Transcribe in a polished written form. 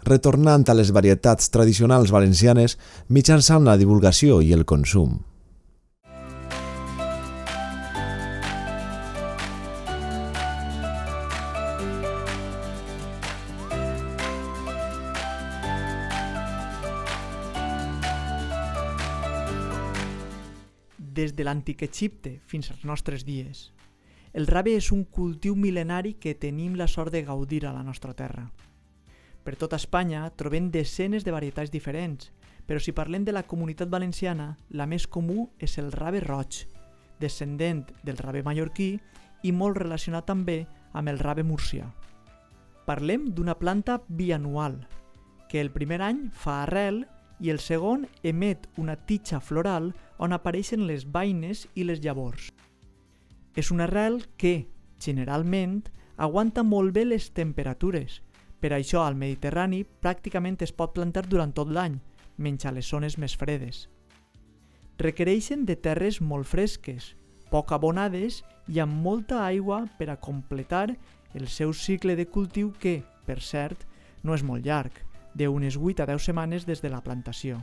retornant a les varietats tradicionals valencianes mitjançant la divulgació i el consum. Des de l'antic Egipte fins als nostres dies, el rave és un cultiu mil·lenari que tenim la sort de gaudir a la nostra terra. Per tota Espanya trobem desenes de varietats diferents, però si parlem de la Comunitat Valenciana, la més comú és el rave roig, descendent del rave mallorquí i molt relacionat també amb el rave murcià. Parlem d'una planta bianual, que el primer any fa arrel i el segon emet una titxa floral on apareixen les beines i les llavors. És una arrel que, generalment, aguanta molt bé les temperatures. Per això al Mediterrani pràcticament es pot plantar durant tot l'any, menys a les zones més fredes. Requereixen de terres molt fresques, poc abonades i amb molta aigua per a completar el seu cicle de cultiu que, per cert, no és molt llarg, d'unes 8 a 10 setmanes des de la plantació.